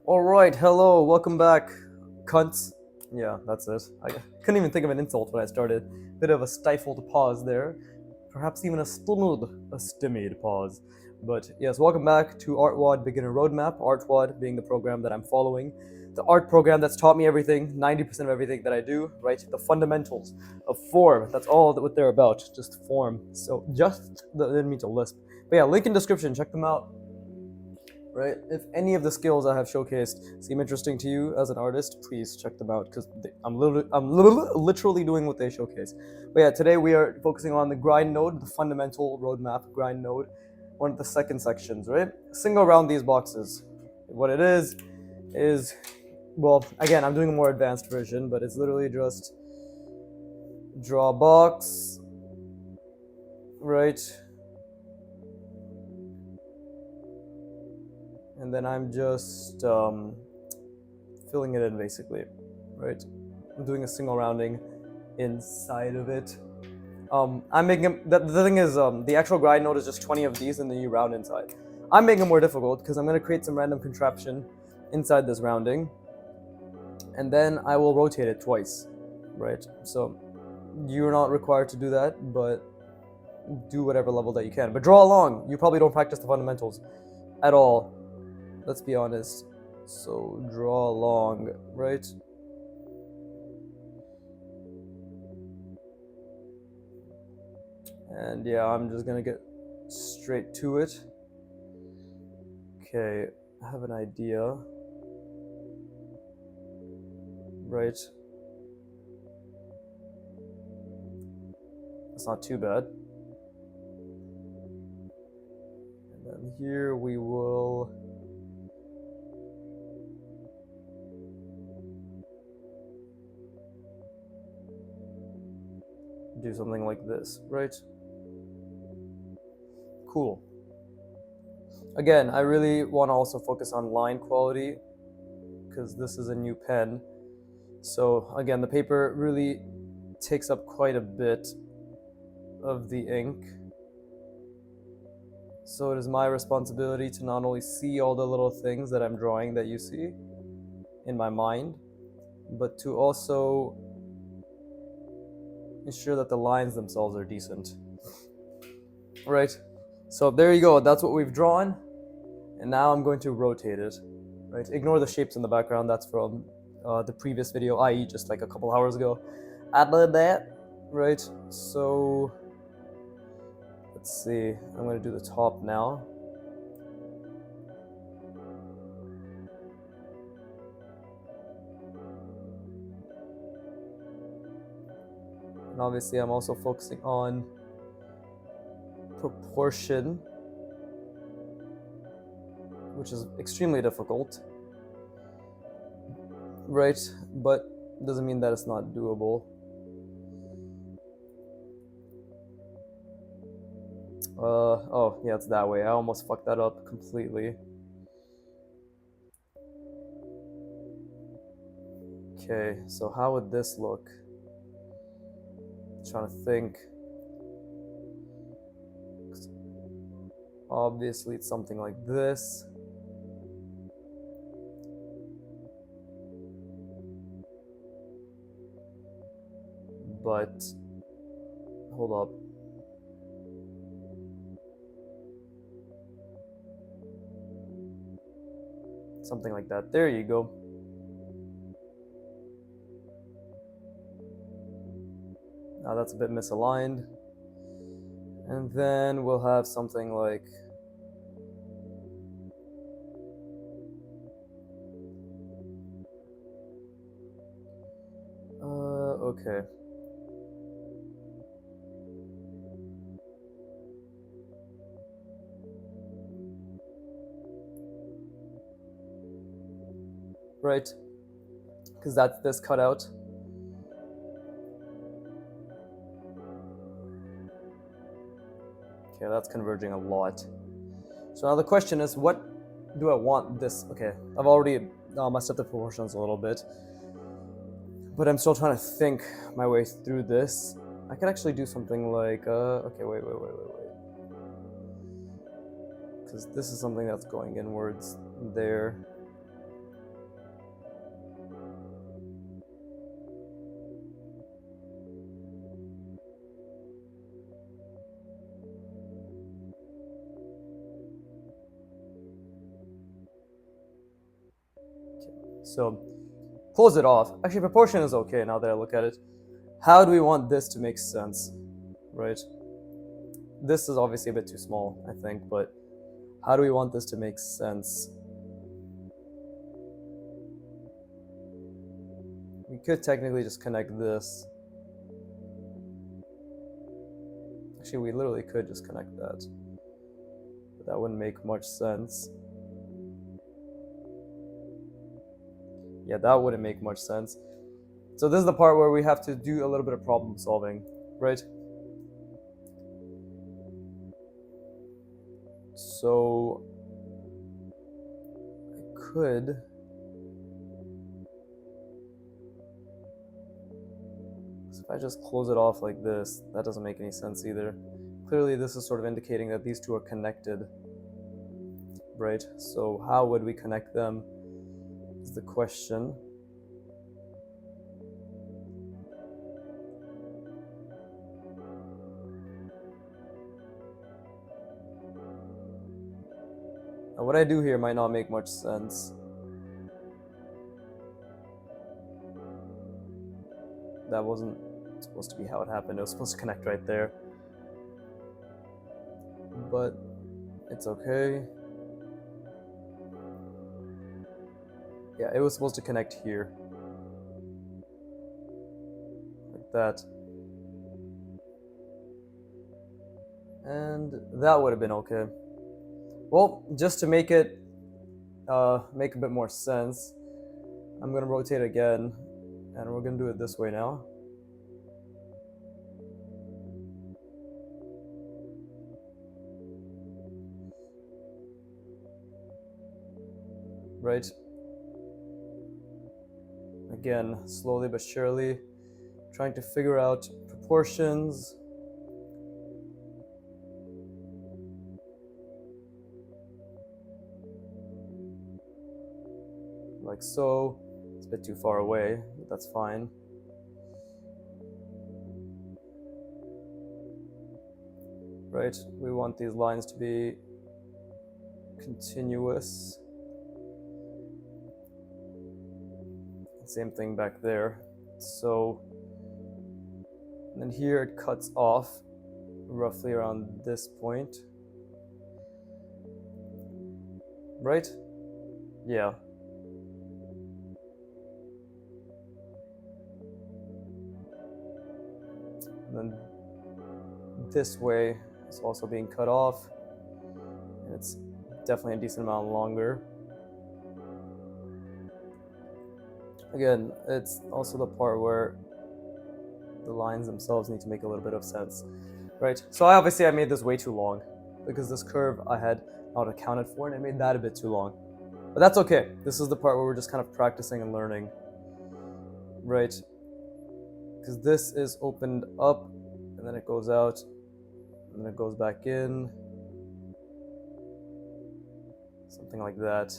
Alright, hello, welcome back, cunts. Yeah, that's it. I couldn't even think of an insult when I started. Bit of a stifled pause there. Perhaps even a stymied pause. But yes, welcome back to artwod Beginner Roadmap. Artwod being the program that I'm following. The art program that's taught me everything, 90% of everything that I do, right? The fundamentals of form. That's all that what they're about, just form. So didn't mean to lisp. But yeah, link in description, check them out. Right? If any of the skills I have showcased seem interesting to you as an artist, please check them out because I'm literally doing what they showcase. But yeah, today we are focusing on the grind node, the fundamental roadmap grind node, one of the second sections, right? Single around these boxes. What it is, well, again, I'm doing a more advanced version, but it's literally just draw a box, right? And then I'm just filling it in basically, right? I'm doing a single rounding inside of it. I'm making the thing is the actual grind node is just 20 of these and then you round inside. I'm making it more difficult because I'm going to create some random contraption inside this rounding and then I will rotate it twice, right? So you're not required to do that, but do whatever level that you can. But draw along. You probably don't practice the fundamentals at all. Let's be honest. So draw along, right? And yeah, I'm just gonna get straight to it. Okay, I have an idea. Right. That's not too bad. And then here we will do something like this, right? Cool. Again, I really want to also focus on line quality because this is a new pen. So again, the paper really takes up quite a bit of the ink. So it is my responsibility to not only see all the little things that I'm drawing that you see in my mind, but to also ensure that the lines themselves are decent. Right? So there you go, that's what we've drawn. And now I'm going to rotate it. Right? Ignore the shapes in the background, that's from the previous video, i.e. just like a couple hours ago. I did that. Right? So let's see. I'm going to do the top now. And obviously I'm also focusing on proportion, which is extremely difficult, right? But doesn't mean that it's not doable. Oh yeah, it's that way. I almost fucked that up completely. Okay, so how would this look? Trying to think. Obviously it's something like this. But hold up. Something like that. There you go. Now that's a bit misaligned. And then we'll have something like okay. Right? Because that's this cutout. Okay, that's converging a lot. So now the question is, what do I want this? Okay, I've already messed up the proportions a little bit, but I'm still trying to think my way through this. I could actually do something like, okay, wait. Because this is something that's going inwards there. So close it off. Actually, proportion is okay now that I look at it. How do we want this to make sense, right? This is obviously a bit too small, I think, but how do we want this to make sense? We could technically just connect this. Actually, we literally could just connect that. But that wouldn't make much sense. Yeah, that wouldn't make much sense. So this is the part where we have to do a little bit of problem solving, right? So I could if I just close it off like this, that doesn't make any sense either. Clearly this is sort of indicating that these two are connected, right? So how would we connect them is the question. Now what I do here might not make much sense. That wasn't supposed to be how it happened. It was supposed to connect right there. But it's okay. Yeah, it was supposed to connect here. Like that. And that would have been okay. Well, just to make it make a bit more sense, I'm gonna rotate again, and we're gonna do it this way now. Right? Again, slowly but surely, trying to figure out proportions. Like so. It's a bit too far away, but that's fine. Right? We want these lines to be continuous. Same thing back there. So, and then here it cuts off roughly around this point. Right? Yeah. And then this way is also being cut off. And it's definitely a decent amount longer. Again, it's also the part where the lines themselves need to make a little bit of sense, right? So obviously I made this way too long because this curve I had not accounted for, and I made that a bit too long. But that's okay. This is the part where we're just kind of practicing and learning, right? Because this is opened up, and then it goes out, and then it goes back in. Something like that.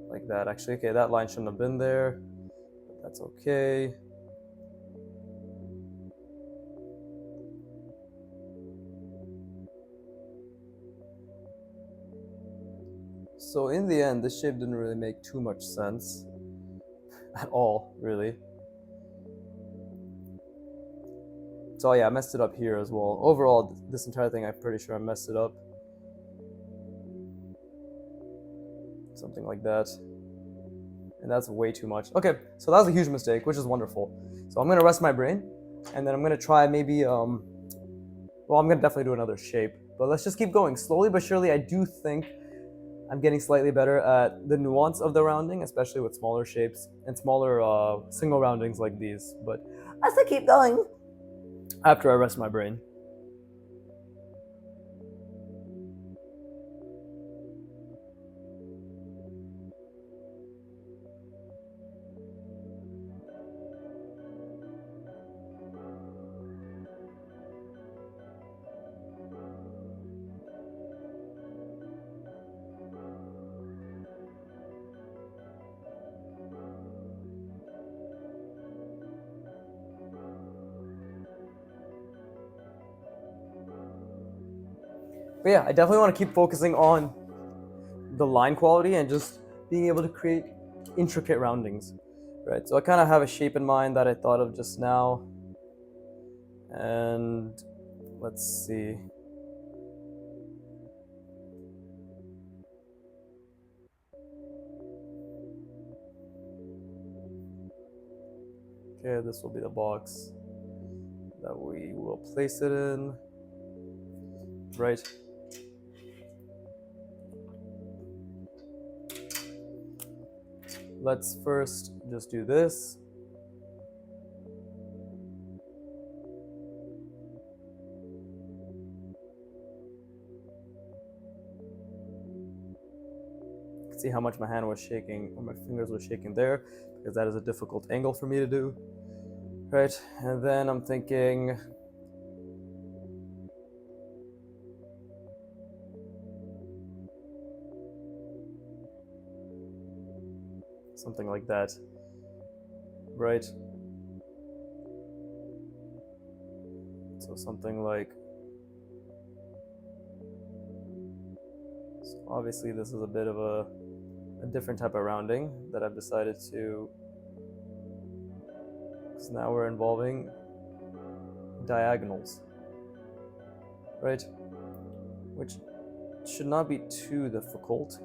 Like that, actually. Okay, that line shouldn't have been there. But that's okay. So in the end, this shape didn't really make too much sense. At all, really. So yeah, I messed it up here as well. Overall, this entire thing, I'm pretty sure I messed it up. Something like that. And that's way too much. Okay, so that was a huge mistake, which is wonderful. So I'm gonna rest my brain, and then I'm gonna try maybe, well, I'm gonna definitely do another shape, but let's just keep going. Slowly but surely, I do think I'm getting slightly better at the nuance of the rounding, especially with smaller shapes and smaller single roundings like these. But as I keep going, after I rest my brain. But yeah, I definitely want to keep focusing on the line quality and just being able to create intricate roundings, right? So I kind of have a shape in mind that I thought of just now, and let's see. Okay, this will be the box that we will place it in, right? Let's first just do this. See how much my hand was shaking, or my fingers were shaking there, because that is a difficult angle for me to do, right? And then I'm thinking, something like that, right? So something like, so obviously this is a bit of a different type of rounding that I've decided to, because now we're involving diagonals, right? Which should not be too difficult.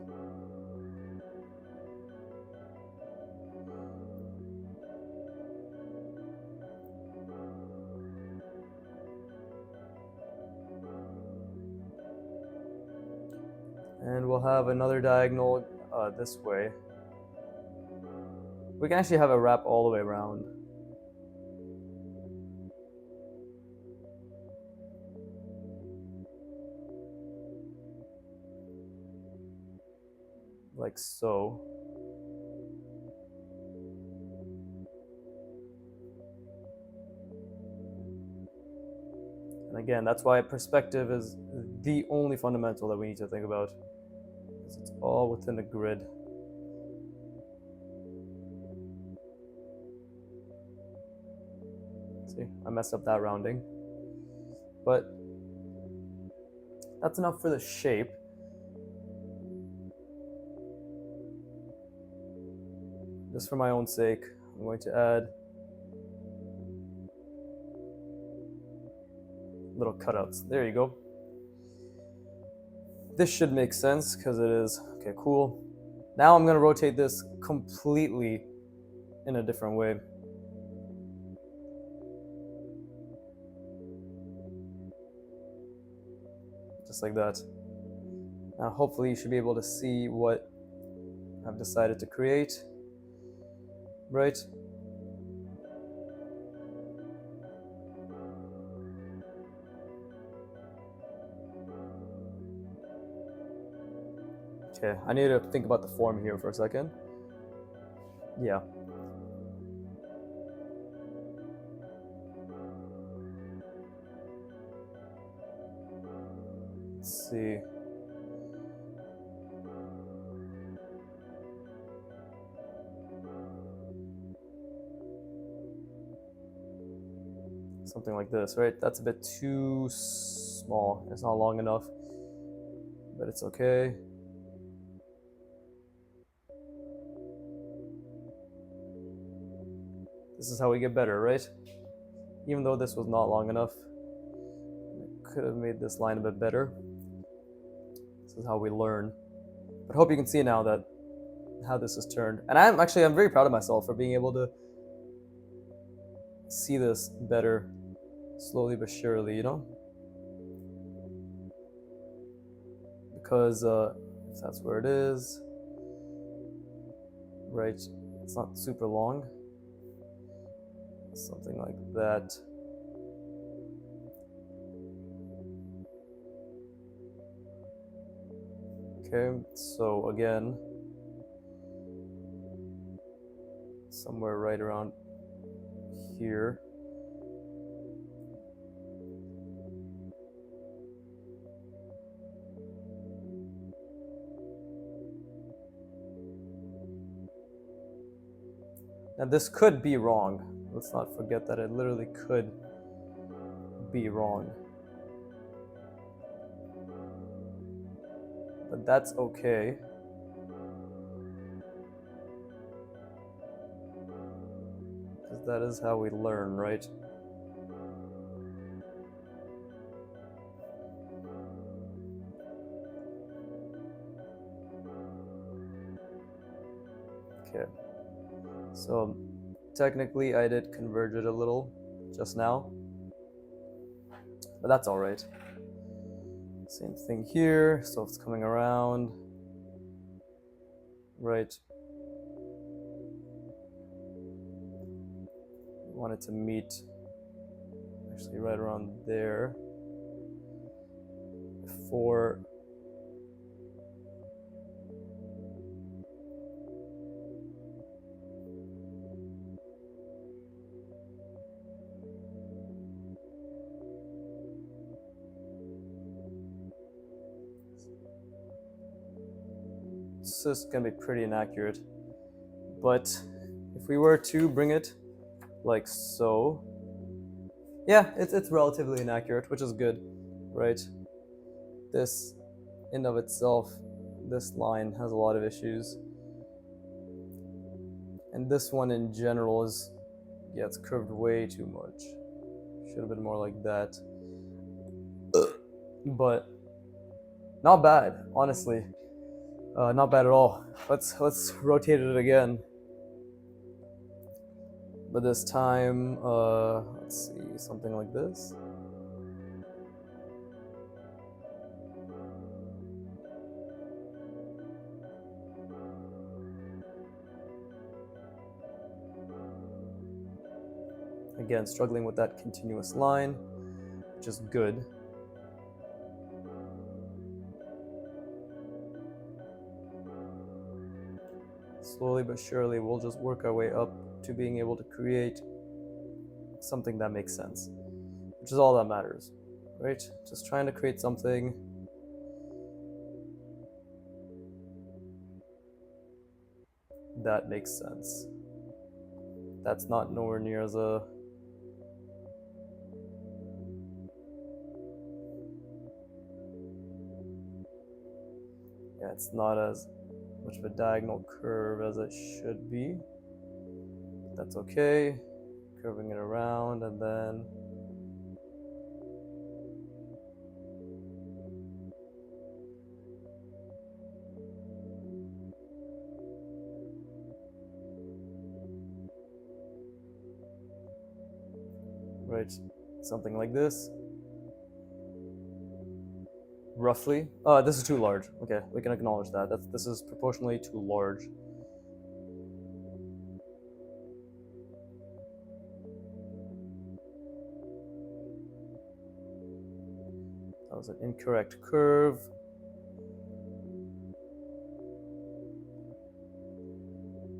And we'll have another diagonal this way. We can actually have a wrap all the way around. Like so. And again, that's why perspective is the only fundamental that we need to think about, because it's all within a grid. See, I messed up that rounding. But that's enough for the shape. Just for my own sake, I'm going to add little cutouts. There you go. This should make sense because it is. Okay, cool. Now I'm going to rotate this completely in a different way. Just like that. Now hopefully you should be able to see what I've decided to create. Right? Okay, I need to think about the form here for a second. Yeah. Let's see. Something like this, right? That's a bit too small. It's not long enough, but it's okay. This is how we get better, right? Even though this was not long enough, I could have made this line a bit better. This is how we learn. But I hope you can see now that how this has turned. And I'm very proud of myself for being able to see this better, slowly but surely, you know? Because if that's where it is, right, it's not super long. Something like that. Okay, so again, somewhere right around here. Now this could be wrong. Let's not forget that it literally could be wrong. But that's okay. that is how we learn, right? Okay, so technically I did converge it a little just now, but that's all right. Same thing here, so it's coming around, right? We want it to meet actually right around there for it's just gonna be pretty inaccurate. But if we were to bring it like so, yeah, it's relatively inaccurate, which is good, right? This in of itself, this line has a lot of issues. And this one in general is, yeah, it's curved way too much. Should have been more like that. But not bad, honestly. Not bad at all. Let's rotate it again. But this time, let's see, something like this. Again, struggling with that continuous line, which is good. Slowly but surely, we'll just work our way up to being able to create something that makes sense, which is all that matters, right? Just trying to create something that makes sense. That's not nowhere near as a yeah, it's not as much of a diagonal curve as it should be. That's okay. Curving it around and then right, something like this. Roughly. This is too large. Okay, we can acknowledge that. This is proportionally too large. That was an incorrect curve.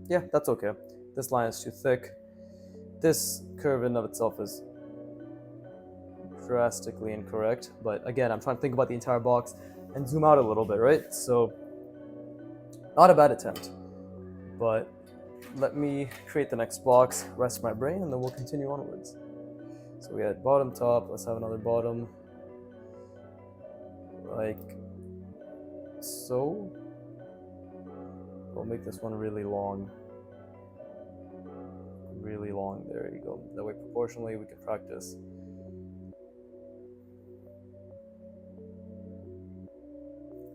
Yeah, that's okay. This line is too thick. This curve in of itself is drastically incorrect, but again, I'm trying to think about the entire box and zoom out a little bit, right? So, not a bad attempt, but let me create the next box, rest my brain, and then we'll continue onwards. So we had bottom, top, let's have another bottom, like so. We'll make this one really long. Really long, there you go. That way proportionally we can practice.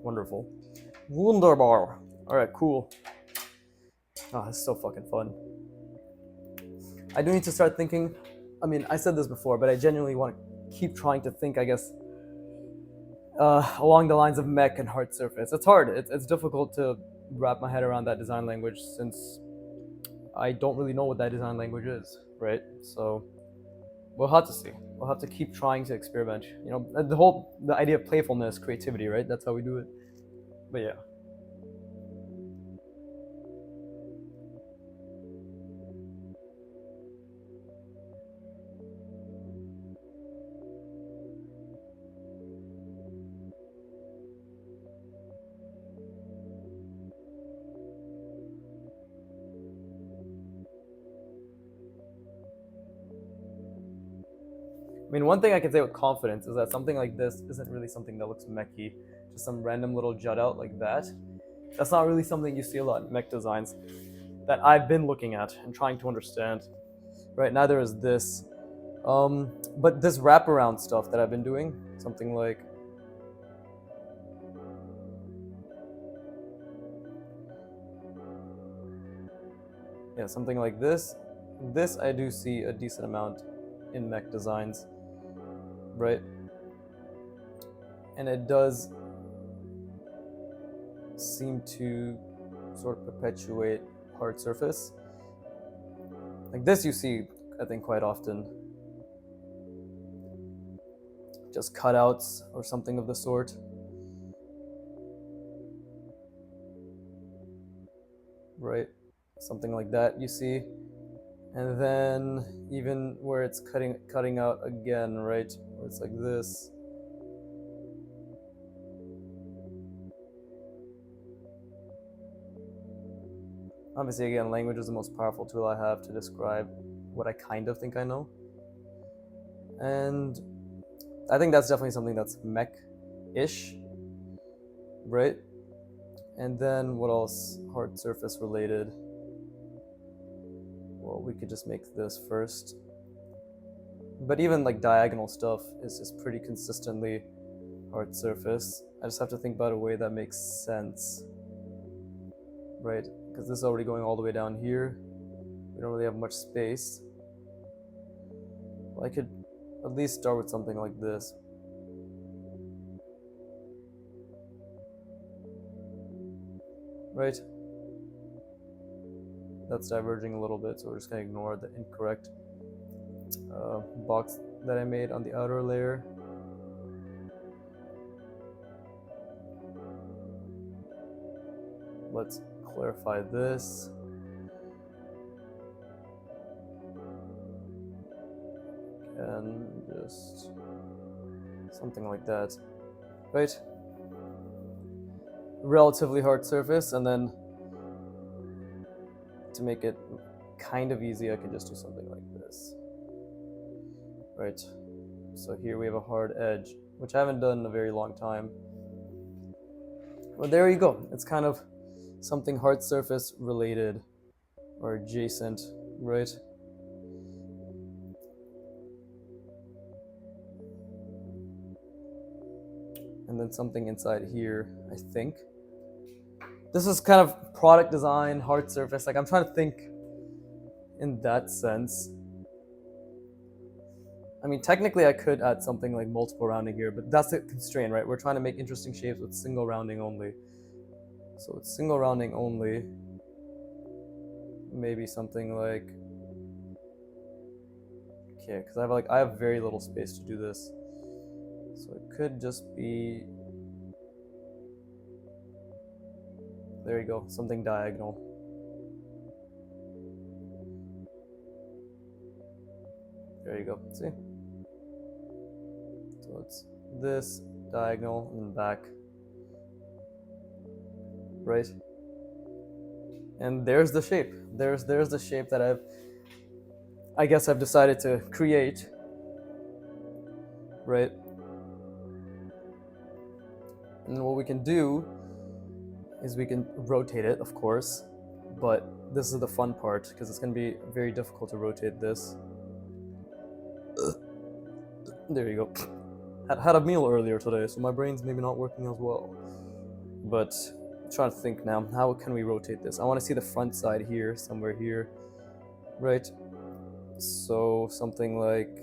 Wonderful. Wunderbar. Alright, cool. Oh, this is so fucking fun. I do need to start thinking, I mean, I said this before, but I genuinely want to keep trying to think, I guess, along the lines of mech and hard surface. It's hard. It's difficult to wrap my head around that design language since I don't really know what that design language is, right? So we'll have to see. We'll have to keep trying to experiment. You know, the idea of playfulness, creativity, right? That's how we do it. But yeah. I mean, one thing I can say with confidence is that something like this isn't really something that looks mechy. Just some random little jut out like that. That's not really something you see a lot in mech designs that I've been looking at and trying to understand. right? Neither is this. But this wraparound stuff that I've been doing, something like something like this. This I do see a decent amount in mech designs, right? And it does seem to sort of perpetuate hard surface. Like this you see, I think, quite often. Just cutouts or something of the sort. Right? Something like that you see. And then even where it's cutting out again, right? Where it's like this. Obviously, again, language is the most powerful tool I have to describe what I kind of think I know. And I think that's definitely something that's mech-ish, right? And then what else? Hard surface related. Well, we could just make this first. But even like diagonal stuff is just pretty consistently hard surface. I just have to think about a way that makes sense, right? Because this is already going all the way down here. We don't really have much space. Well, I could at least start with something like this. Right? That's diverging a little bit, so we're just going to ignore the incorrect box that I made on the outer layer. Let's clarify this. And just something like that. Right? Relatively hard surface, and then to make it kind of easy, I can just do something like this. Right? So here we have a hard edge, which I haven't done in a very long time. Well, there you go. It's kind of something hard surface related or adjacent, right? And then something inside here, I think. This is kind of product design, hard surface. Like I'm trying to think in that sense. I mean, technically I could add something like multiple rounding here, but that's the constraint, right? We're trying to make interesting shapes with single rounding only. So with single rounding only, maybe something like, okay, because I have very little space to do this. So it could just be, there you go, something diagonal. There you go, see? So it's this, diagonal, and then back. Right? And there's the shape. There's the shape that I guess I've decided to create. Right? And what we can do is we can rotate it, of course, but this is the fun part because it's going to be very difficult to rotate this. There you go. Had a meal earlier today, so my brain's maybe not working as well. But I'm trying to think now, how can we rotate this? I want to see the front side here, somewhere here, right? So something like,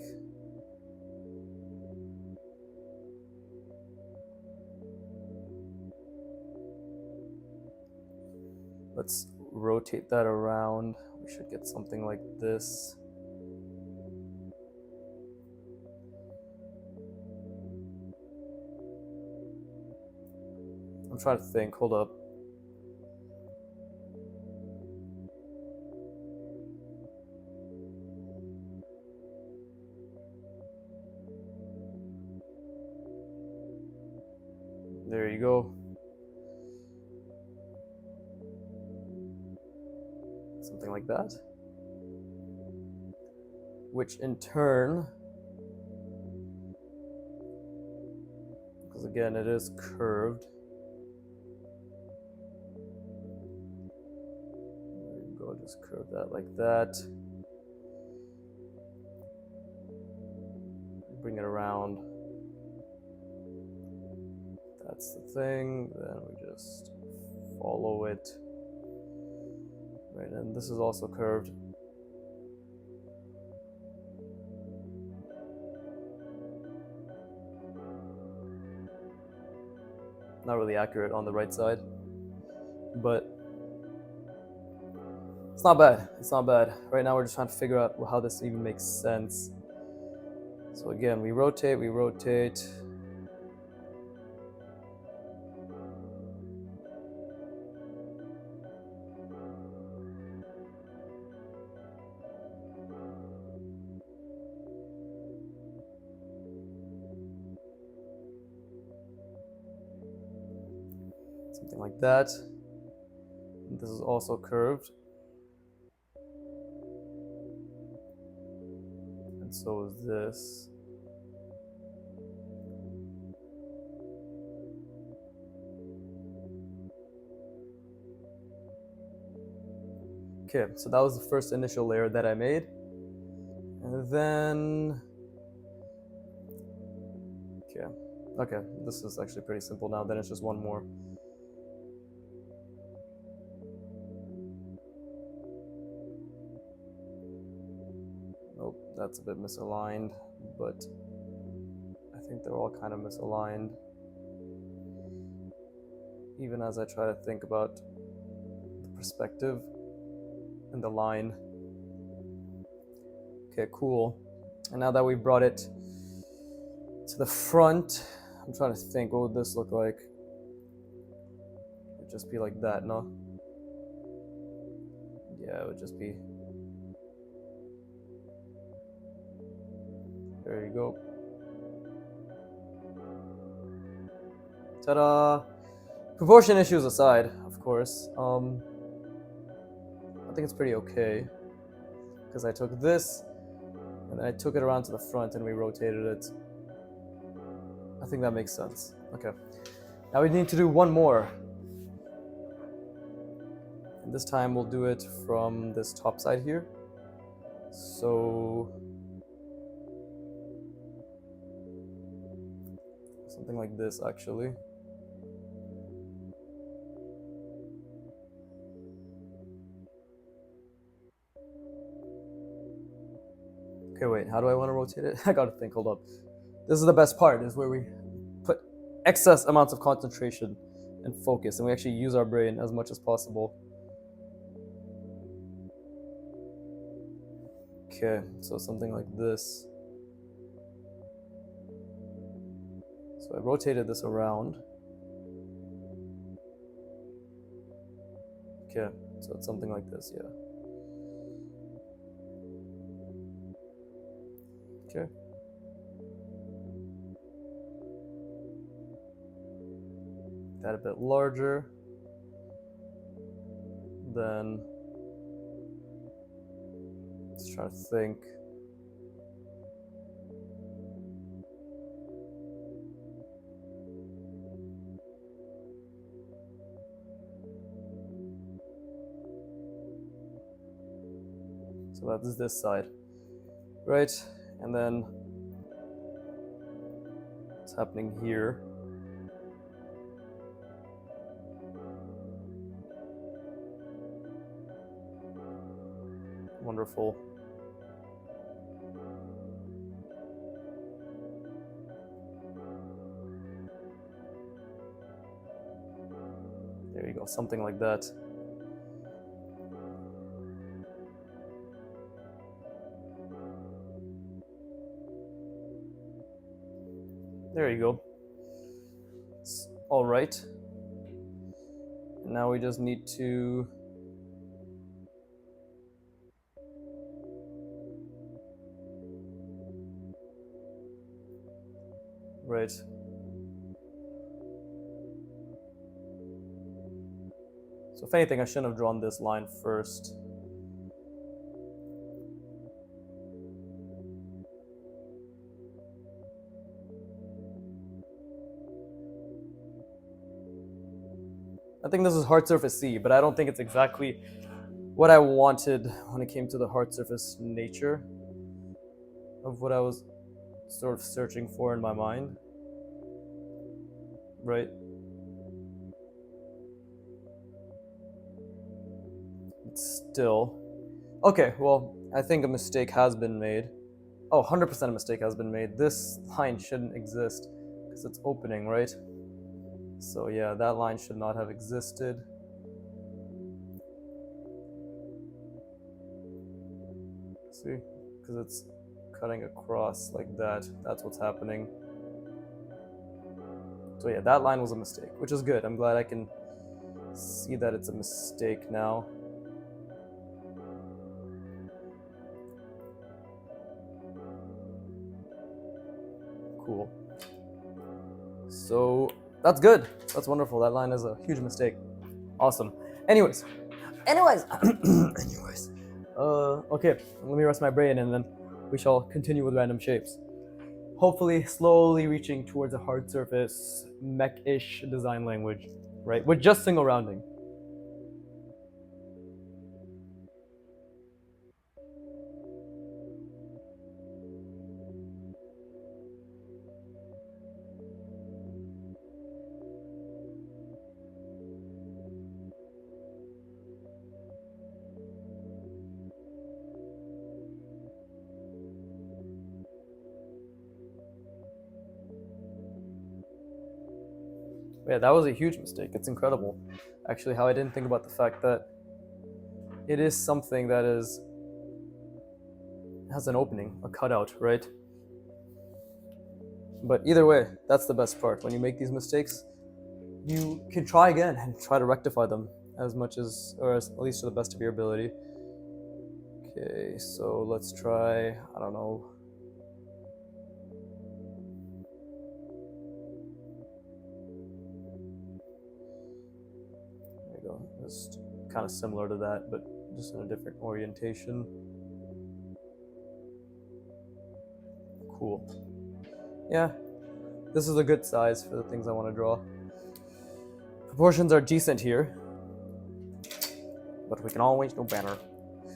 let's rotate that around. We should get something like this. I'm trying to think, hold up. There you go. Something like that. Which in turn, because again it is curved. There you go, just curve that like that. That's the thing. Then we just follow it. Right, and this is also curved. Not really accurate on the right side, but it's not bad. It's not bad. Right now we're just trying to figure out how this even makes sense. So again, we rotate, we rotate. Something like that. This is also curved. And so is this. Okay, so that was the first initial layer that I made. And then, okay, this is actually pretty simple now. Then it's just one more. Nope, that's a bit misaligned, but I think they're all kind of misaligned. Even as I try to think about the perspective and the line. Okay, cool. And now that we've brought it to the front, I'm trying to think, what would this look like? It would just be like that, no? Yeah, it would just be. There you go. Ta-da! Proportion issues aside, of course, I think it's pretty okay. Because I took this, and then I took it around to the front and we rotated it. I think that makes sense. Okay. Now we need to do one more. And this time we'll do it from this top side here. So something like this, actually. Okay, wait, how do I want to rotate it? I gotta think, hold up. This is the best part, is where we put excess amounts of concentration and focus, and we actually use our brain as much as possible. Okay, so something like this. So I rotated this around. Okay, so it's something like this, yeah. Okay. That a bit larger. Then let's try to think. So that's this side, right? And then what's happening here? Wonderful. There you go, something like that. There you go. It's all right. And now we just need to right. So if anything, I shouldn't have drawn this line first. I think this is hard surface C, but I don't think it's exactly what I wanted when it came to the hard surface nature of what I was sort of searching for in my mind. Right? still. Okay, well, I think a mistake has been made. Oh, 100% a mistake has been made. This line shouldn't exist because it's opening, right? So yeah, that line should not have existed. See? Because it's cutting across like that. That's what's happening. So yeah, that line was a mistake, which is good. I'm glad I can see that it's a mistake now. Cool. So that's good. That's wonderful. That line is a huge mistake. Awesome. Anyways. Okay, let me rest my brain and then we shall continue with random shapes. Hopefully, slowly reaching towards a hard surface, mech-ish design language, right? With just single rounding. Yeah, that was a huge mistake. It's incredible, actually, how I didn't think about the fact that it is something that has an opening, a cutout, right? But either way, that's the best part. When you make these mistakes, you can try again and try to rectify them as much as, or at least to the best of your ability. Okay, so let's try, I don't know. There you go. Just kind of similar to that, but just in a different orientation. Cool. Yeah, this is a good size for the things I want to draw. Proportions are decent here, but we can always do better.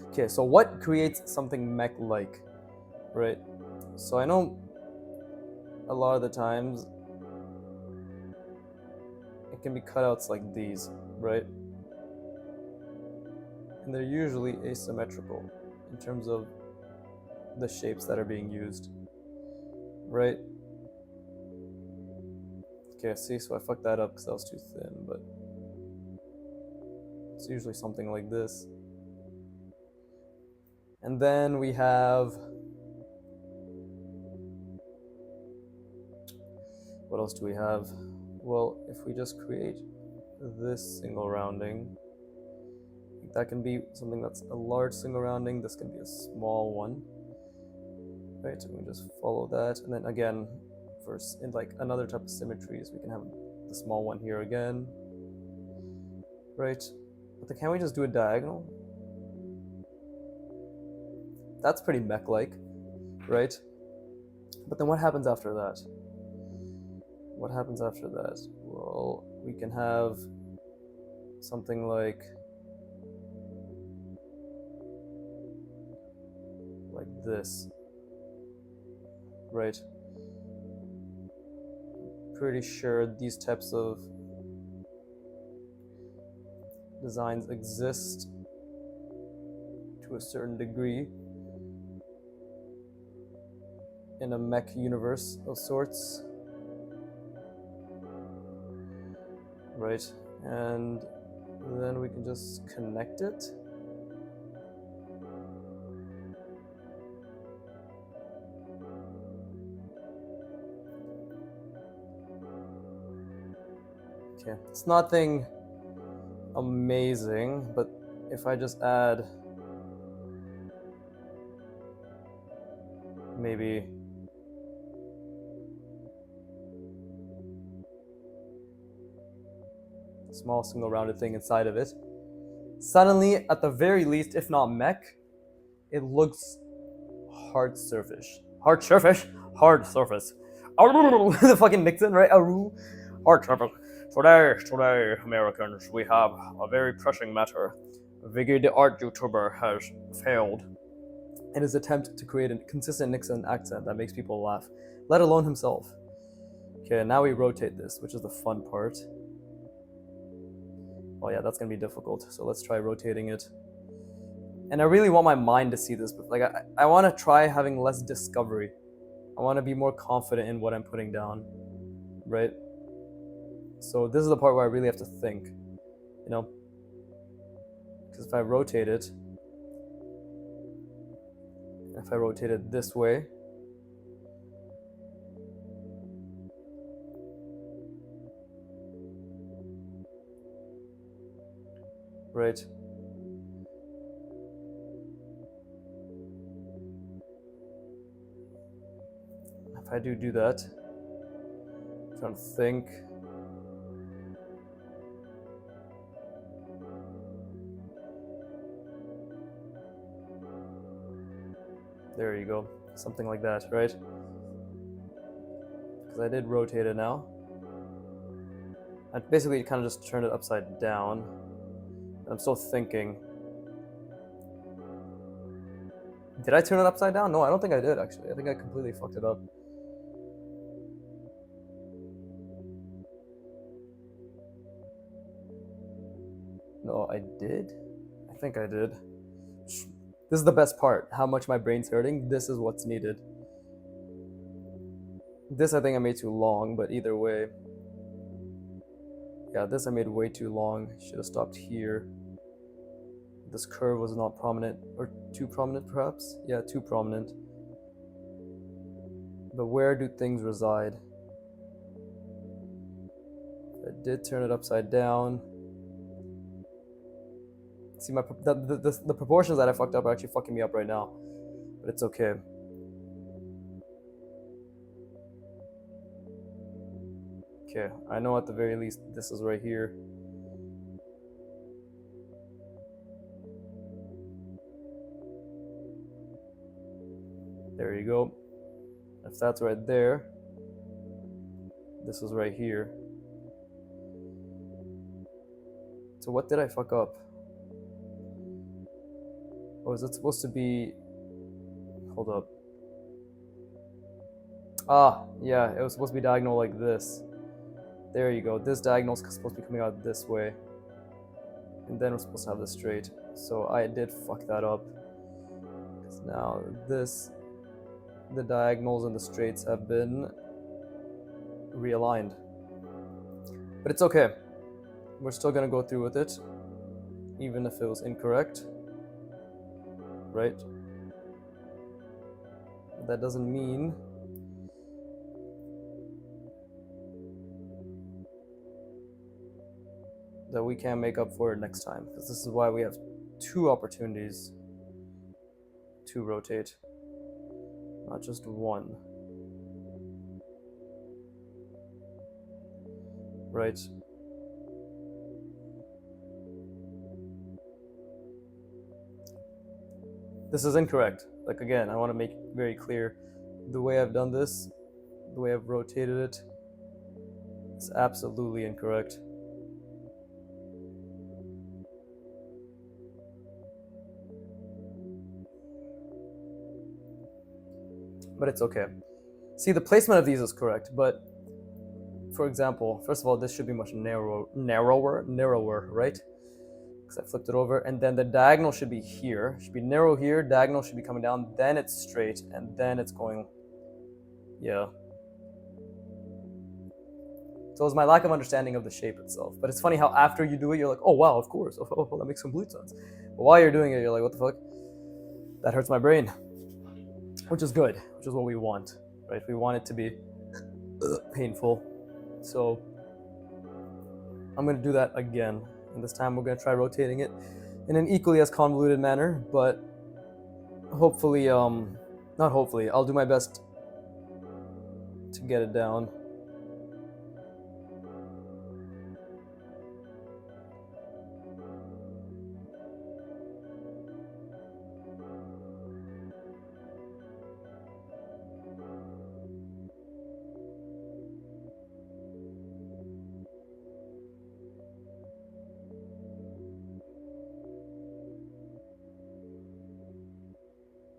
Okay, so what creates something mech-like, right? So I know a lot of the times it can be cutouts like these, right? And they're usually asymmetrical in terms of the shapes that are being used, right? Okay, see, so I fucked that up because that was too thin, but it's usually something like this. And then we have, what else do we have? Well, if we just create this single rounding, that can be something that's a large single rounding, this can be a small one. Right, and we just follow that, and then again, for in like another type of symmetries, we can have the small one here again, right? But then can't we just do a diagonal? That's pretty mech-like, right? But then what happens after that? What happens after that? Well, we can have something like this, right? Pretty sure these types of designs exist to a certain degree in a mech universe of sorts, right? And then we can just connect it. Okay, it's nothing amazing, but if I just add maybe a small single rounded thing inside of it, suddenly, at the very least, if not mech, it looks hard surface. Hard surface? Hard surface. The fucking Nixon, right? Hard surface. Today, Americans, we have a very pressing matter. Viggy the art YouTuber has failed in his attempt to create a consistent Nixon accent that makes people laugh, let alone himself. Okay, now we rotate this, which is the fun part. Oh yeah, that's gonna be difficult, so let's try rotating it. And I really want my mind to see this, but like I want to try having less discovery. I want to be more confident in what I'm putting down, right? So this is the part where I really have to think, you know, because if I rotate it this way, right? If I do that, I'm trying to think. There you go, something like that, right? Because I did rotate it now. I basically kind of just turned it upside down. I'm still thinking. Did I turn it upside down? No, I don't think I did, actually. I think I completely fucked it up. No, I did? I think I did. This is the best part. How much my brain's hurting. This is what's needed. This I think I made too long, but either way. Yeah, this I made way too long. Should have stopped here. This curve was not prominent, or too prominent perhaps? Yeah, too prominent. But where do things reside? I did turn it upside down. See, the proportions that I fucked up are actually fucking me up right now. But it's okay. Okay, I know at the very least this is right here. There you go. If that's right there, this is right here. So what did I fuck up? Oh, is it supposed to be... Hold up. Ah, yeah, it was supposed to be diagonal like this. There you go. This diagonal is supposed to be coming out this way. And then we're supposed to have this straight. So I did fuck that up. Because now the diagonals and the straights have been realigned. But it's okay. We're still going to go through with it, even if it was incorrect. Right? That doesn't mean that we can't make up for it next time, because this is why we have 2 opportunities to rotate, not just 1. Right? This is incorrect. Like, again, I want to make very clear, the way I've done this, the way I've rotated it, is absolutely incorrect. But it's okay. See, the placement of these is correct, but for example, first of all, this should be much narrower, right? Because I flipped it over, and then the diagonal should be here. It should be narrow here, diagonal should be coming down, then it's straight, and then it's going, yeah. So it's my lack of understanding of the shape itself. But it's funny how after you do it, you're like, oh wow, of course, oh, that makes complete sense. But while you're doing it, you're like, what the fuck? That hurts my brain. Which is good, which is what we want, right? We want it to be painful. So I'm going to do that again. And this time we're going to try rotating it in an equally as convoluted manner, but hopefully, not hopefully, I'll do my best to get it down.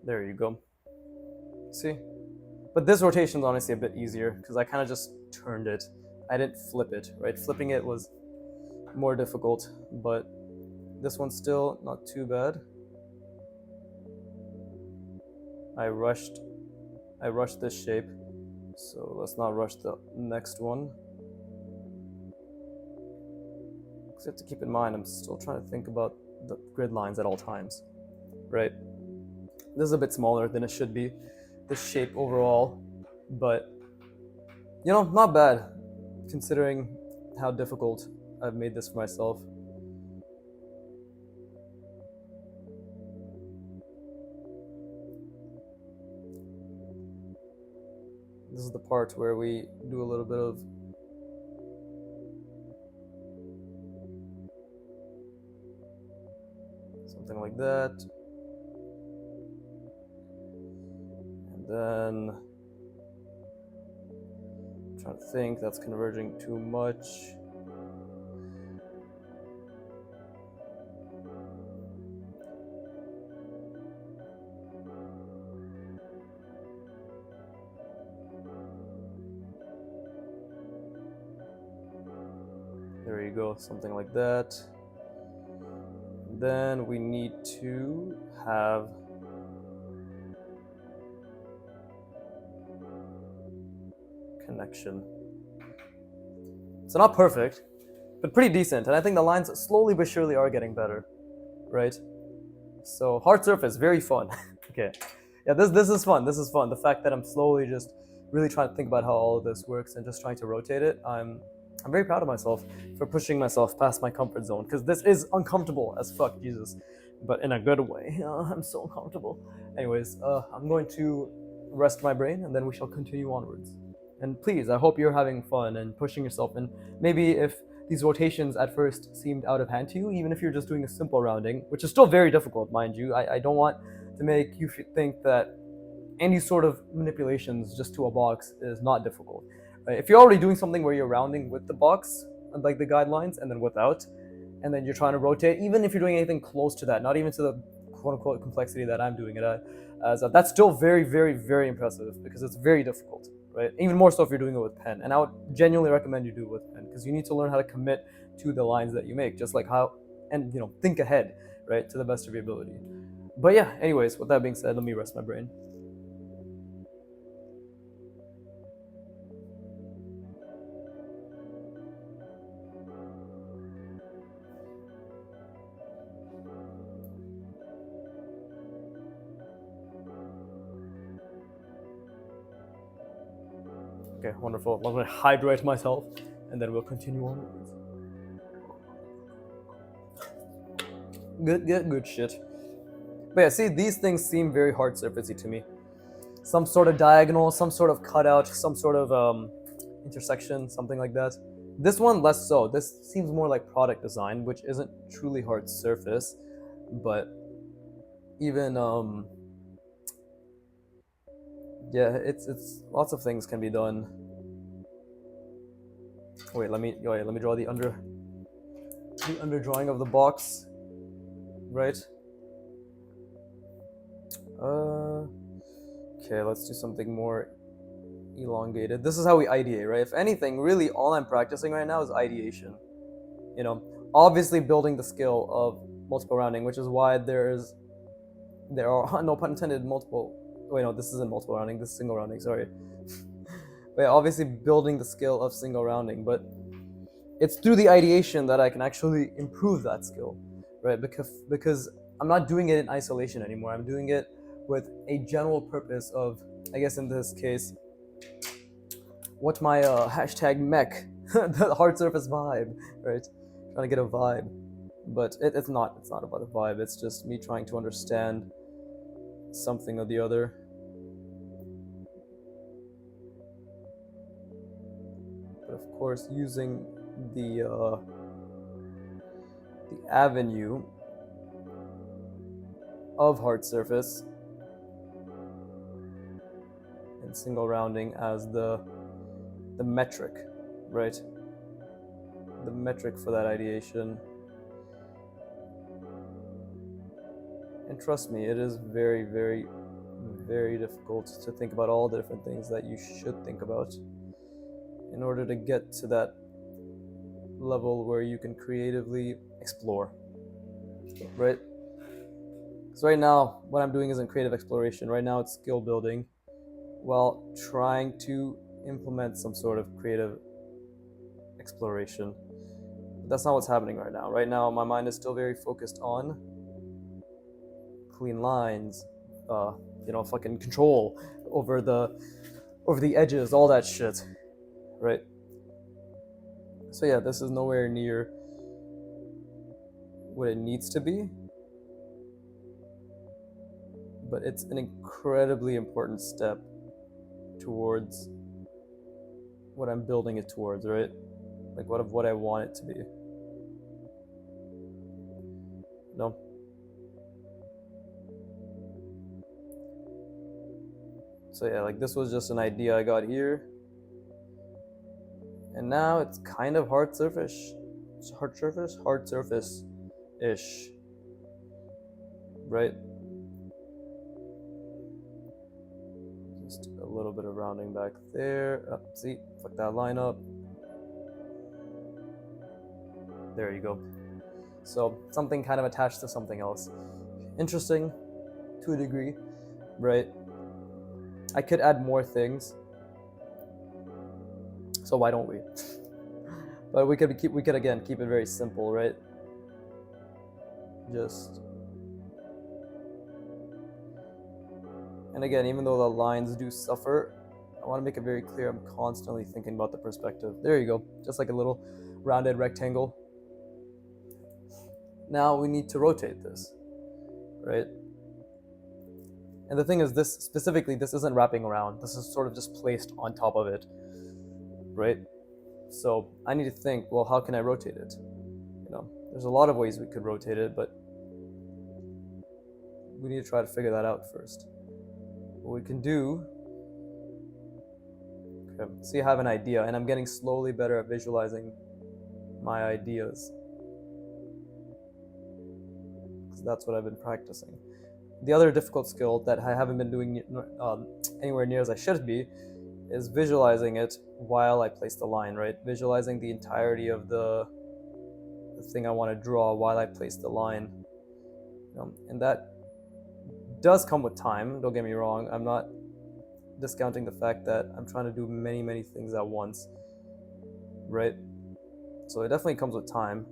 There you go. See? But this rotation is honestly a bit easier because I kind of just turned it. I didn't flip it, right? Flipping it was more difficult, but this one's still not too bad. I rushed this shape, so let's not rush the next one. Because you have to keep in mind, I'm still trying to think about the grid lines at all times, right? This is a bit smaller than it should be, this shape overall, but you know, not bad considering how difficult I've made this for myself. This is the part where we do a little bit of something like that. And then I'm trying to think, that's converging too much. There you go, something like that. Then we need to have connection. So not perfect, but pretty decent. And I think the lines slowly but surely are getting better, right? So hard surface, very fun. Okay, yeah, this is fun. This is fun. The fact that I'm slowly just really trying to think about how all of this works and just trying to rotate it. I'm very proud of myself for pushing myself past my comfort zone, because this is uncomfortable as fuck, Jesus, but in a good way. I'm so uncomfortable. Anyways, I'm going to rest my brain and then we shall continue onwards. And please, I hope you're having fun and pushing yourself. And maybe if these rotations at first seemed out of hand to you, even if you're just doing a simple rounding, which is still very difficult, mind you. I don't want to make you think that any sort of manipulations just to a box is not difficult. Right? If you're already doing something where you're rounding with the box, like the guidelines, and then without, and then you're trying to rotate, even if you're doing anything close to that, not even to the quote-unquote complexity that I'm doing it at, that's still very, very, very impressive, because it's very difficult. Right? Even more so if you're doing it with pen. And I would genuinely recommend you do it with pen, because you need to learn how to commit to the lines that you make, just like how, and think ahead, right, to the best of your ability. But yeah, anyways, with that being said, let me rest my brain. Okay, wonderful. I'm going to hydrate myself, and then we'll continue on. Good shit. But yeah, see, these things seem very hard surfacey to me. Some sort of diagonal, some sort of cutout, some sort of intersection, something like that. This one, less so. This seems more like product design, which isn't truly hard surface, but even yeah, it's lots of things can be done. Wait, let me draw the under drawing of the box, right? Okay, let's do something more elongated. This is how we ideate, right? If anything, really all I'm practicing right now is ideation. Obviously building the skill of multiple rounding, which is why there are no pun intended multiple. Wait, no, this isn't multiple rounding. This is single rounding. Sorry. But obviously building the skill of single rounding, but it's through the ideation that I can actually improve that skill, right? Because I'm not doing it in isolation anymore. I'm doing it with a general purpose of, I guess in this case, what my hashtag mech, the hard surface vibe, right? Trying to get a vibe, but it's not about the vibe. It's just me trying to understand something or the other. But of course, using the avenue of hard surface and single rounding as the metric, right? The metric for that ideation. And trust me, it is very, very, very difficult to think about all the different things that you should think about in order to get to that level where you can creatively explore, right? So right now, what I'm doing isn't creative exploration. Right now, it's skill building while trying to implement some sort of creative exploration. But that's not what's happening right now. Right now, my mind is still very focused on clean lines, fucking control over the edges, all that shit, right? So yeah, this is nowhere near what it needs to be, but it's an incredibly important step towards what I'm building it towards, right? Like what I want it to be. No. So yeah, like this was just an idea I got here, and now it's kind of hard surface ish, right? Just a little bit of rounding back there. Oh, see, fuck that line up. There you go. So something kind of attached to something else. Interesting to a degree, right? I could add more things. So why don't we? But we could again keep it very simple, right? And again, even though the lines do suffer, I want to make it very clear I'm constantly thinking about the perspective. There you go, just like a little rounded rectangle. Now we need to rotate this, right? And the thing is, this isn't wrapping around. This is sort of just placed on top of it, right? So I need to think, well, how can I rotate it? There's a lot of ways we could rotate it, but we need to try to figure that out first. What we can do, okay, see, I have an idea, and I'm getting slowly better at visualizing my ideas, because that's what I've been practicing. The other difficult skill that I haven't been doing anywhere near as I should be is visualizing it while I place the line, right? Visualizing the entirety of the thing I want to draw while I place the line. And that does come with time, don't get me wrong. I'm not discounting the fact that I'm trying to do many, many things at once, right? So it definitely comes with time.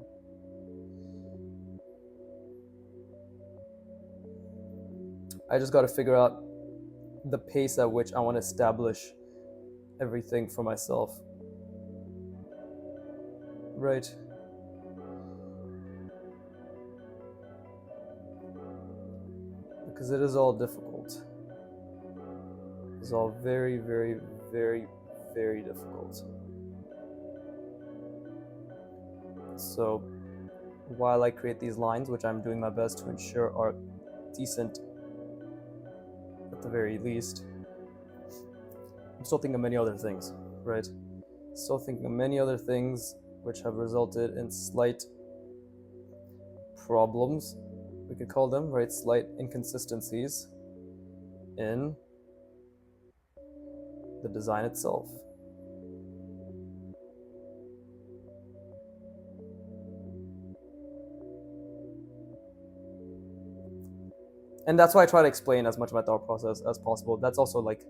I just got to figure out the pace at which I want to establish everything for myself, right? Because it is all difficult. It's all very, very, very, very difficult. So while I create these lines, which I'm doing my best to ensure are decent at the very least, I'm still thinking of many other things, right? Still thinking of many other things which have resulted in slight problems, we could call them, right? Slight inconsistencies in the design itself. And that's why I try to explain as much of my thought process as possible. That's also like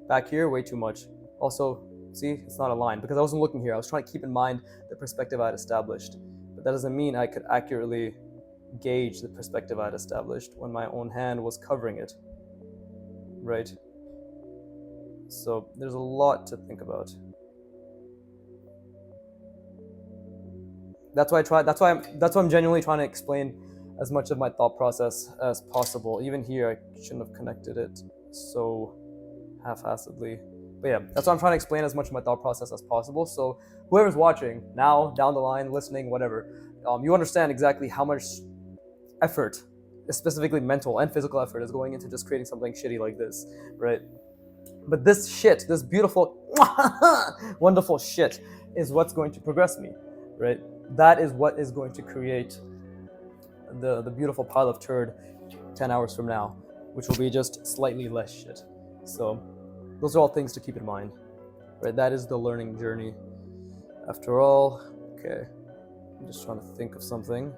back here, way too much. Also, see, it's not a line because I wasn't looking here. I was trying to keep in mind the perspective I had established. But that doesn't mean I could accurately gauge the perspective I had established when my own hand was covering it, right? So there's a lot to think about. That's why I'm genuinely trying to explain as much of my thought process as possible. Even here, I shouldn't have connected it so half-assedly. But yeah, that's why I'm trying to explain as much of my thought process as possible. So whoever's watching now, down the line, listening, whatever, you understand exactly how much effort, specifically mental and physical effort, is going into just creating something shitty like this, right? But this shit, this beautiful, wonderful shit, is what's going to progress me, right? That is what is going to create the beautiful pile of turd 10 hours from now, which will be just slightly less shit. So those are all things to keep in mind, right? That is the learning journey. After all, okay, I'm just trying to think of something.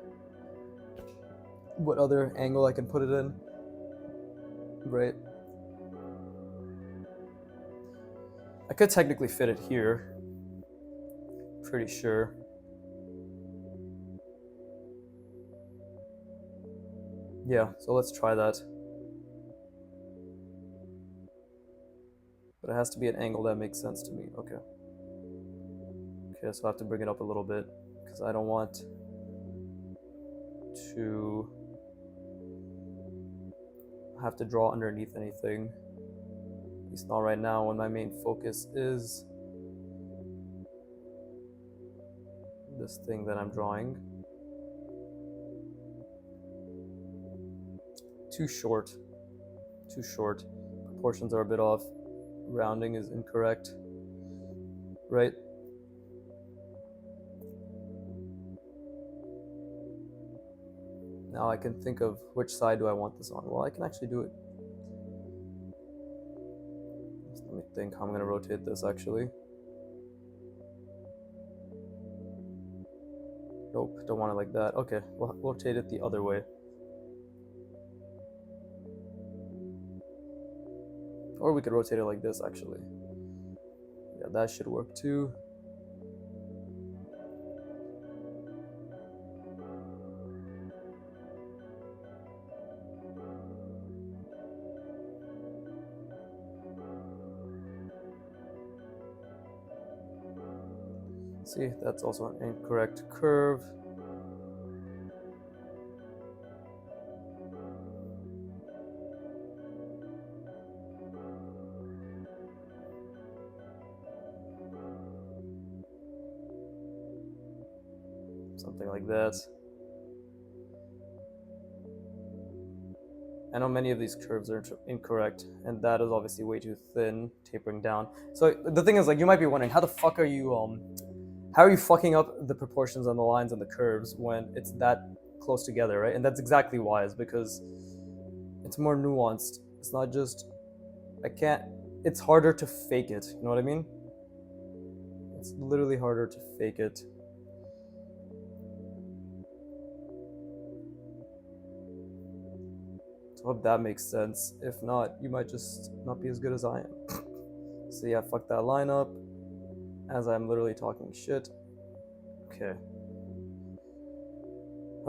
What other angle I can put it in? right? I could technically fit it here. Pretty sure. Yeah, so let's try that. But it has to be an angle that makes sense to me. Okay. Okay, so I have to bring it up a little bit because I don't want to have to draw underneath anything. At least not right now when my main focus is this thing that I'm drawing. Too short. Too short. Proportions are a bit off. Rounding is incorrect. Right? Now I can think of which side do I want this on. Well, I can actually do it. Let me think how I'm going to rotate this actually. Nope, don't want it like that. Okay, we'll rotate it the other way. Or we could rotate it like this actually. Yeah, that should work too. See, that's also an incorrect curve. Something like that. I know many of these curves are incorrect, and that is obviously way too thin, tapering down. So the thing is, like, you might be wondering, how the fuck are you fucking up the proportions on the lines and the curves when it's that close together, right? And that's exactly why, is because it's more nuanced. It's not just, it's harder to fake it, you know what I mean? It's literally harder to fake it. So I hope that makes sense. If not, you might just not be as good as I am. So yeah, fuck that line up, as I'm literally talking shit. Okay.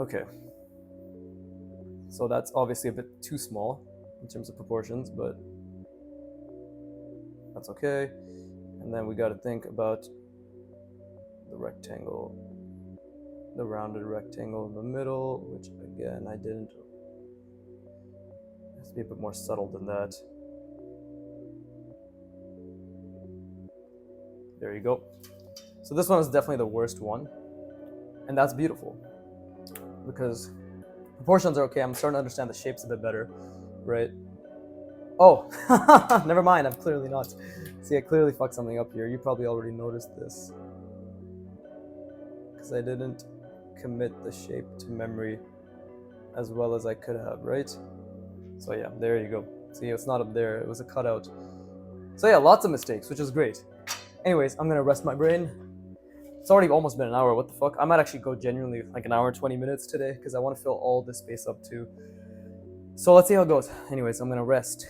Okay. So that's obviously a bit too small in terms of proportions, but that's okay. And then we gotta think about the rectangle, the rounded rectangle in the middle, which again, I didn't. It has to be a bit more subtle than that. There you go. So this one is definitely the worst one. And that's beautiful. Because proportions are okay. I'm starting to understand the shapes a bit better, right? Oh, never mind. I'm clearly not. See, I clearly fucked something up here. You probably already noticed this. Because I didn't commit the shape to memory as well as I could have, right? So yeah, there you go. See, it's not up there. It was a cutout. So yeah, lots of mistakes, which is great. Anyways, I'm gonna rest my brain. It's already almost been an hour. What the fuck? I might actually go genuinely like an hour and 20 minutes today because I want to fill all this space up too. So let's see how it goes. Anyways, I'm gonna rest.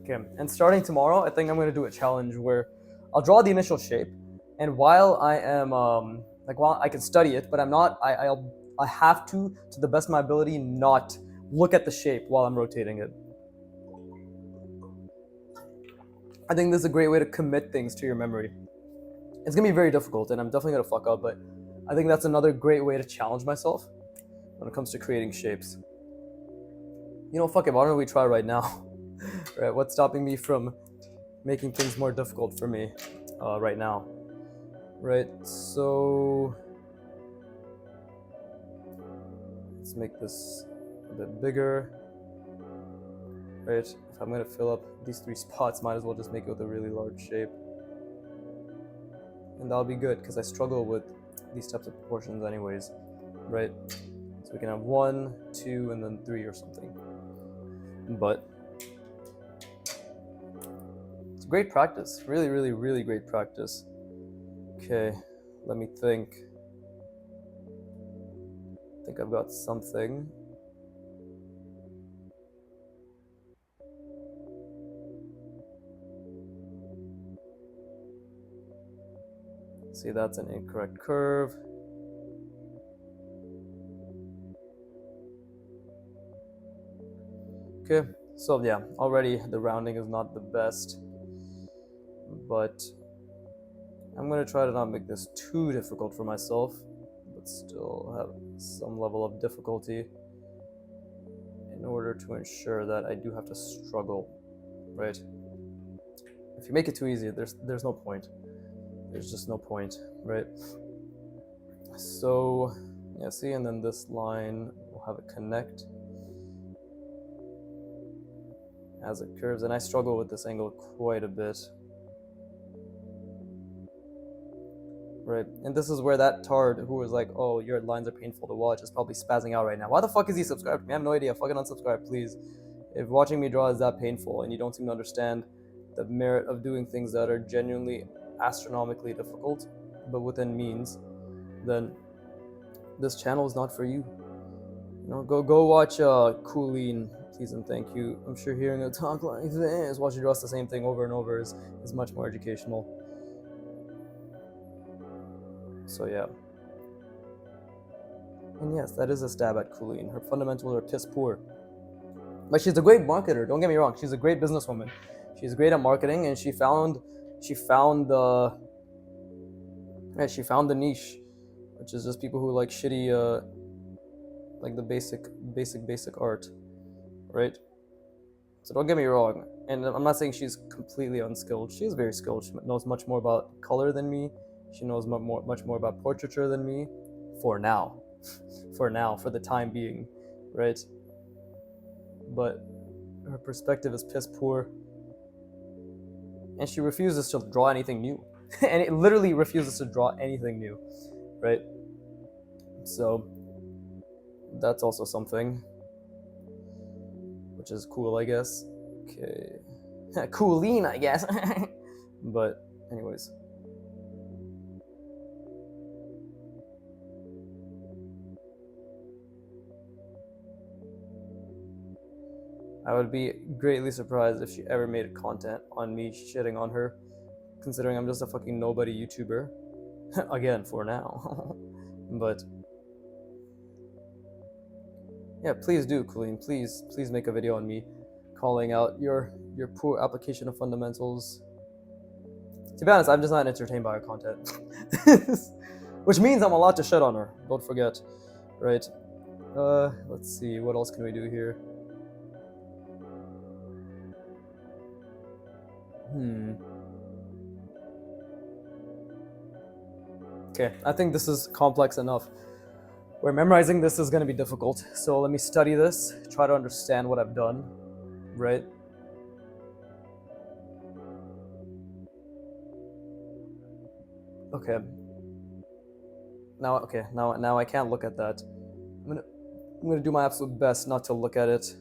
Okay, and starting tomorrow, I think I'm gonna do a challenge where I'll draw the initial shape, and while I am while I can study it, but I'm not. I have to the best of my ability, not look at the shape while I'm rotating it. I think this is a great way to commit things to your memory. It's gonna be very difficult, and I'm definitely gonna fuck up, but I think that's another great way to challenge myself when it comes to creating shapes. You know, fuck it. Why don't we try right now? Right? What's stopping me from making things more difficult for me right now? Right? So Let's make this a bit bigger. Right, if I'm gonna fill up these 3 spots, might as well just make it with a really large shape. And that'll be good, because I struggle with these types of proportions anyways, right? So we can have 1, 2, and then 3 or something. But it's great practice. Really, really, really great practice. Okay, let me think. I think I've got something. See, that's an incorrect curve. Okay, so yeah, already the rounding is not the best, but I'm gonna try to not make this too difficult for myself, but still have some level of difficulty in order to ensure that I do have to struggle, right? If you make it too easy, there's no point. There's just no point, right? So, yeah, see, and then this line, we'll have it connect as it curves, and I struggle with this angle quite a bit. Right, and this is where that tard who was like, oh, your lines are painful to watch, is probably spazzing out right now. Why the fuck is he subscribed to me? I have no idea. Fucking unsubscribe, please. If watching me draw is that painful and you don't seem to understand the merit of doing things that are genuinely astronomically difficult, but within means, then this channel is not for you. You know, go watch Coolene, please and thank you. I'm sure hearing a talk like this, watching draw the same thing over and over is much more educational. So yeah. And yes, that is a stab at Coolene. Her fundamentals are piss poor. But she's a great marketer, don't get me wrong. She's a great businesswoman. She's great at marketing, and she found the niche, which is just people who like shitty like the basic art, right? So don't get me wrong. And I'm not saying she's completely unskilled. She is very skilled. She knows much more about color than me. She knows much more about portraiture than me, for now, for the time being, right? But her perspective is piss poor, and she refuses to draw anything new. And it literally refuses to draw anything new, right? So that's also something, which is cool, I guess. Okay, Coolene, I guess. But anyways. I would be greatly surprised if she ever made content on me shitting on her, considering I'm just a fucking nobody YouTuber. Again, for now. But yeah, please do, Colleen. Please make a video on me calling out your poor application of fundamentals. To be honest, I'm just not entertained by her content. Which means I'm allowed to shit on her. Don't forget. Right. Let's see, what else can we do here? Okay, I think this is complex enough. Where memorizing this is going to be difficult. So let me study this, try to understand what I've done, right? Okay. Now I can't look at that. I'm gonna do my absolute best not to look at it.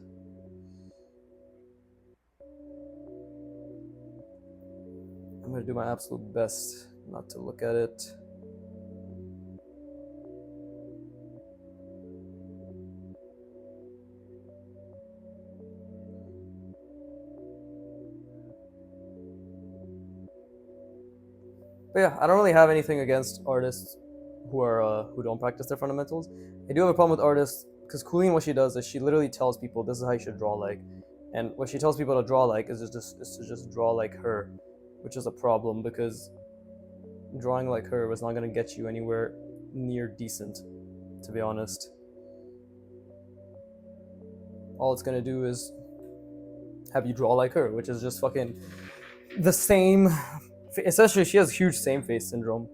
I'm gonna do my absolute best not to look at it. But yeah, I don't really have anything against artists who don't practice their fundamentals. I do have a problem with artists because Colleen, what she does is she literally tells people this is how you should draw like, and what she tells people to draw like is to just draw like her, which is a problem because drawing like her was not going to get you anywhere near decent, to be honest. All it's going to do is have you draw like her, which is just fucking the same. Essentially, she has huge same face syndrome,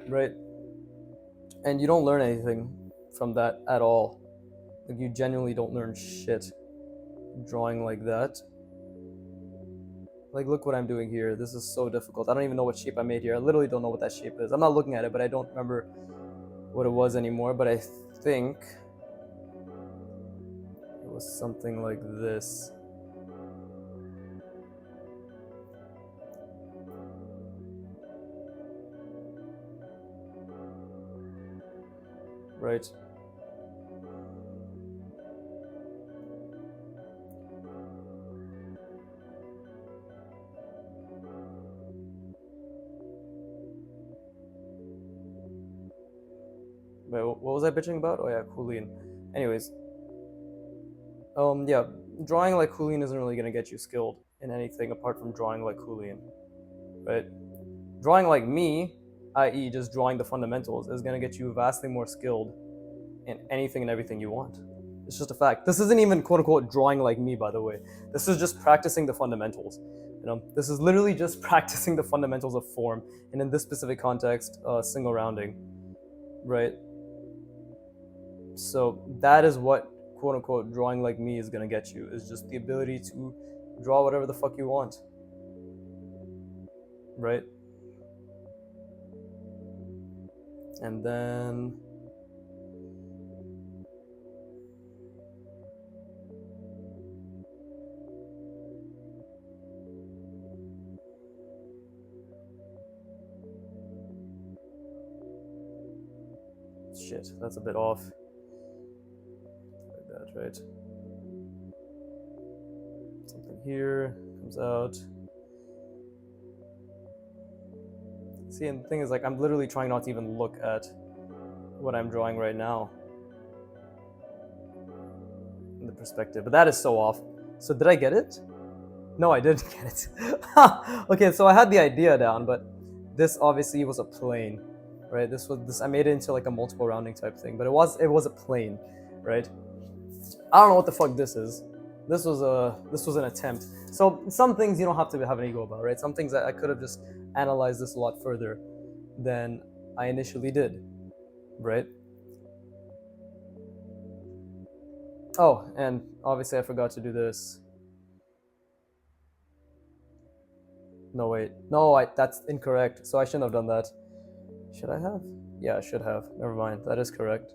right? And you don't learn anything from that at all. Like, you genuinely don't learn shit drawing like that. Like, look what I'm doing here. This is so difficult. I don't even know what shape I made here. I literally don't know what that shape is. I'm not looking at it, but I don't remember what it was anymore. But I think it was something like this. Right? Wait, what was I bitching about? Oh yeah, Coolin. Anyways, yeah, drawing like Coolin isn't really gonna get you skilled in anything apart from drawing like Coolin, right? Drawing like me, i.e., just drawing the fundamentals, is gonna get you vastly more skilled in anything and everything you want. It's just a fact. This isn't even quote unquote drawing like me, by the way. This is just practicing the fundamentals. You know, this is literally just practicing the fundamentals of form, and in this specific context, single rounding, right? So that is what quote unquote drawing like me is gonna get you, is just the ability to draw whatever the fuck you want, right? And then shit, that's a bit off. Like that, right? Something here comes out. See, and the thing is, like, I'm literally trying not to even look at what I'm drawing right now in the perspective, but that is so off. So did I get it? No, I didn't get it. Okay, so I had the idea down, but this obviously was a plane, right? This I made it into like a multiple rounding type thing, but it was a plane, right? I don't know what the fuck this is. This was an attempt. So some things you don't have to have an ego about, right? Some things I could have just analyzed this a lot further than I initially did, right? Oh, and obviously I forgot to do this. No, wait. No, that's incorrect. So I shouldn't have done that. Should I have? Yeah, I should have. Never mind. That is correct.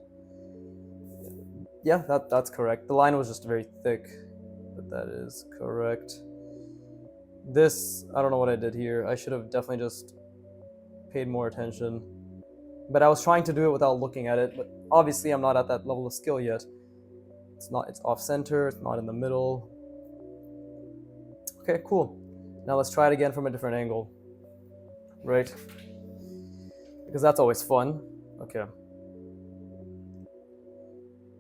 Yeah, that's correct. The line was just very thick, but that is correct. This, I don't know what I did here. I should have definitely just paid more attention. But I was trying to do it without looking at it, but obviously I'm not at that level of skill yet. It's off center, it's not in the middle. Okay, cool. Now let's try it again from a different angle. Right? Because that's always fun. Okay.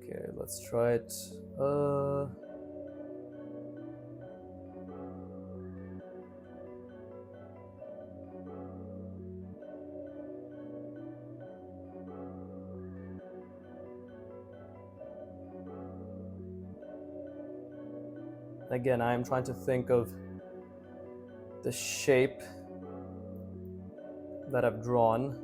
Okay, let's try it. Again, I am trying to think of the shape that I've drawn,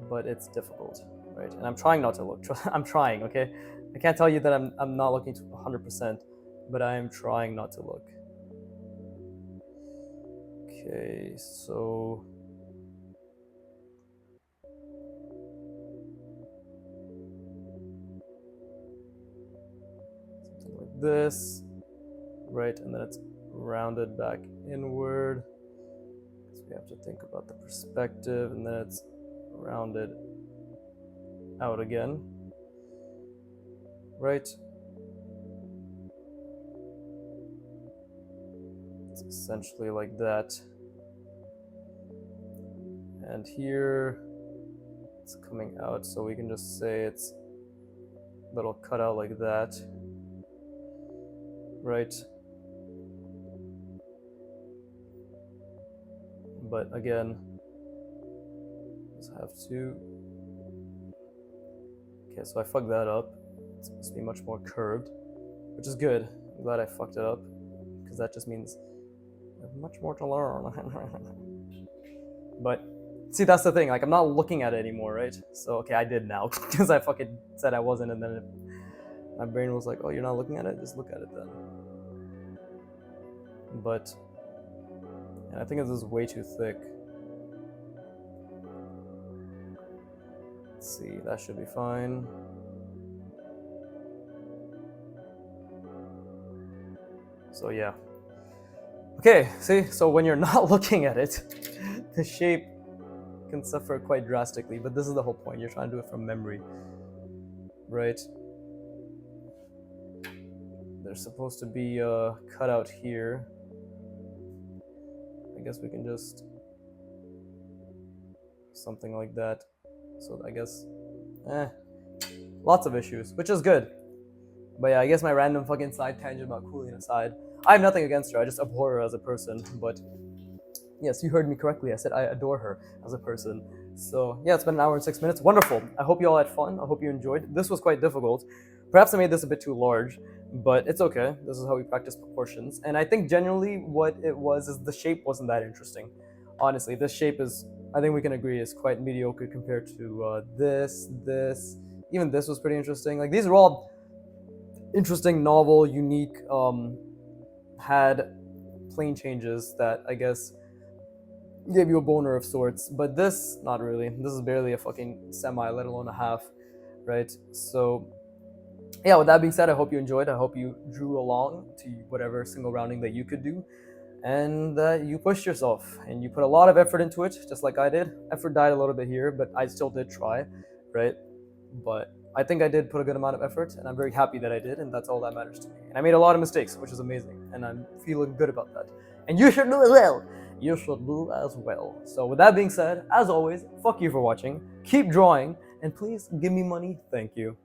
but it's difficult, right? And I'm trying not to look. I'm trying, okay? I can't tell you that I'm not looking to 100%, but I am trying not to look. Okay, so something like this, right? And then it's rounded back inward. So we have to think about the perspective, and then it's rounded out again, right? It's essentially like that. And here it's coming out, so we can just say it's a little cut out like that, right? But again, just have to. Okay, so I fucked that up. It's supposed to be much more curved, which is good. I'm glad I fucked it up, because that just means I have much more to learn. But See, that's the thing. Like, I'm not looking at it anymore, right? So, okay, I did now because I fucking said I wasn't, and then my brain was like, "Oh, you're not looking at it? Just look at it then." But I think this is way too thick. Let's see, that should be fine. So yeah. Okay, see, so when you're not looking at it, the shape can suffer quite drastically, but this is the whole point. You're trying to do it from memory, right? There's supposed to be a cutout here. I guess we can just something like that. So I guess, lots of issues, which is good. But yeah, I guess my random fucking side tangent about Cooley aside, I have nothing against her. I just abhor her as a person. But yes, you heard me correctly. I said I adore her as a person. So yeah, it's been an hour and 6 minutes. Wonderful. I hope you all had fun. I hope you enjoyed. This was quite difficult. Perhaps I made this a bit too large, but it's okay. This is how we practice proportions. And I think generally what it was is the shape wasn't that interesting. Honestly, this shape is, I think we can agree, is quite mediocre compared to this. Even this was pretty interesting. Like, these are all interesting, novel, unique, had plane changes that I guess gave you a boner of sorts, but this, not really. This is barely a fucking semi, let alone a half, right? So yeah, with that being said, I hope you enjoyed. I hope you drew along to whatever single rounding that you could do, and that you pushed yourself and you put a lot of effort into it, just like I did. Effort died a little bit here, but I still did try, right? But I think I did put a good amount of effort, and I'm very happy that I did, and that's all that matters to me. And I made a lot of mistakes, which is amazing, and I'm feeling good about that. And you should do as well. You should do as well. So with that being said, as always, fuck you for watching. Keep drawing, and please give me money. Thank you.